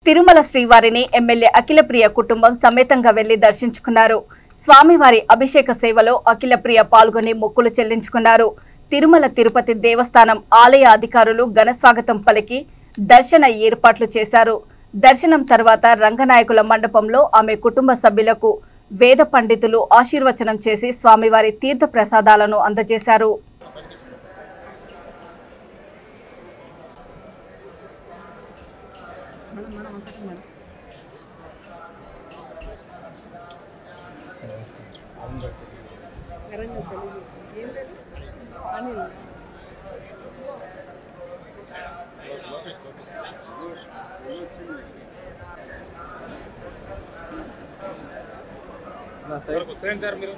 తిరుమల శ్రీవారిని ఎమ్మెల్యే అఖిలప్రియ కుటుంబం సమేతంగా వెళ్లి దర్శించుకున్నారు. స్వామివారి అభిషేక సేవలో అఖిలప్రియ పాల్గొని మొక్కులు చెల్లించుకున్నారు. తిరుమల తిరుపతి దేవస్థానం ఆలయ అధికారులు ఘన స్వాగతం పలికి దర్శన ఏర్పాట్లు చేశారు. దర్శనం తర్వాత రంగనాయకుల మండపంలో ఆమె కుటుంబ సభ్యులకు వేద పండితులు ఆశీర్వచనం చేసి స్వామివారి తీర్థ ప్రసాదాలను అందజేశారు. సార్ మీరు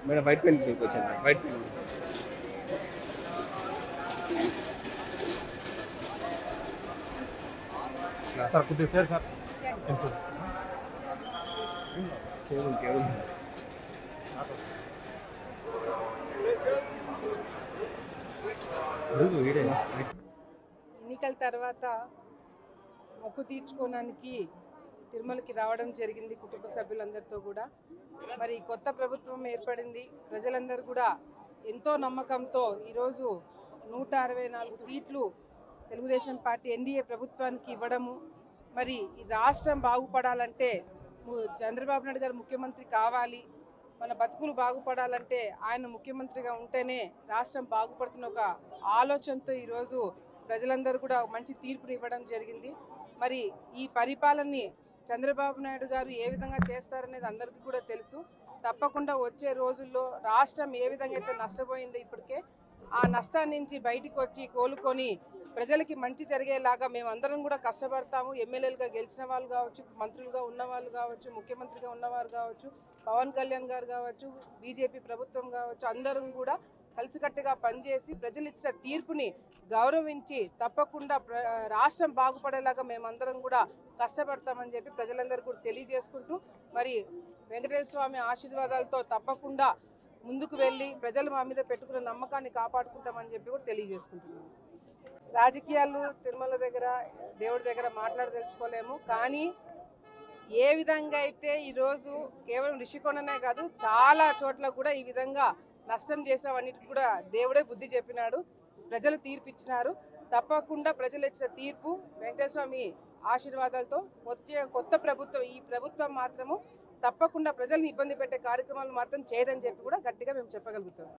మేడం వైట్ పెన్ తీసుకొచ్చాను. వైట్ పెన్ సార్ కుట్టే సార్ సార్ కేవలం ఎన్నికల తర్వాత మొక్కు తీర్చుకోవడానికి తిరుమలకి రావడం జరిగింది కుటుంబ సభ్యులందరితో కూడా. మరి కొత్త ప్రభుత్వం ఏర్పడింది. ప్రజలందరూ కూడా ఎంతో నమ్మకంతో ఈరోజు 164 సీట్లు తెలుగుదేశం పార్టీ ఎన్డీఏ ప్రభుత్వానికి ఇవ్వడము, మరి ఈ రాష్ట్రం బాగుపడాలంటే చంద్రబాబు నాయుడు గారు ముఖ్యమంత్రి కావాలి, మన బతుకులు బాగుపడాలంటే ఆయన ముఖ్యమంత్రిగా ఉంటేనే రాష్ట్రం బాగుపడుతున్న ఒక ఆలోచనతో ఈరోజు ప్రజలందరూ కూడా మంచి తీర్పుని ఇవ్వడం జరిగింది. మరి ఈ పరిపాలనని చంద్రబాబు నాయుడు గారు ఏ విధంగా చేస్తారనేది అందరికీ కూడా తెలుసు. తప్పకుండా వచ్చే రోజుల్లో రాష్ట్రం ఏ విధంగా అయితే నష్టపోయిందో ఇప్పటికే ఆ నష్టాన్ని నుంచి బయటికి వచ్చి కోలుకొని ప్రజలకి మంచి జరిగేలాగా మేమందరం కూడా కష్టపడతాము. ఎమ్మెల్యేలుగా గెలిచిన వాళ్ళు కావచ్చు, మంత్రులుగా ఉన్న వాళ్ళు కావచ్చు, ముఖ్యమంత్రిగా ఉన్నవారు కావచ్చు, పవన్ కళ్యాణ్ గారు కావచ్చు, బీజేపీ ప్రభుత్వం కావచ్చు, అందరం కూడా కలిసికట్టుగా పనిచేసి ప్రజలు ఇచ్చిన తీర్పుని గౌరవించి తప్పకుండా రాష్ట్రం బాగుపడేలాగా మేమందరం కూడా కష్టపడతామని చెప్పి ప్రజలందరూ కూడా తెలియజేసుకుంటూ, మరి వెంకటేశ్వర స్వామి ఆశీర్వాదాలతో తప్పకుండా ముందుకు వెళ్ళి ప్రజలు మా మీద పెట్టుకున్న నమ్మకాన్ని కాపాడుకుంటామని చెప్పి కూడా తెలియజేసుకుంటున్నాము. రాజకీయాలు తిరుమల దగ్గర దేవుడి దగ్గర మాట్లాడదలుచుకోలేము, కానీ ఏ విధంగా అయితే ఈరోజు కేవలం రిషికొండనే కాదు చాలా చోట్ల కూడా ఈ విధంగా నష్టం చేసినవన్నిటికీ కూడా దేవుడే బుద్ధి చెప్పినాడు, ప్రజలు తీర్పు ఇచ్చినారు. తప్పకుండా ప్రజలు ఇచ్చిన తీర్పు వెంకటేశ్వర స్వామి ఆశీర్వాదాలతో వచ్చే కొత్త ప్రభుత్వం, ఈ ప్రభుత్వం మాత్రము తప్పకుండా ప్రజల్ని ఇబ్బంది పెట్టే కార్యక్రమాలు మాత్రం చేయదని చెప్పి కూడా గట్టిగా మేము చెప్పగలుగుతాం.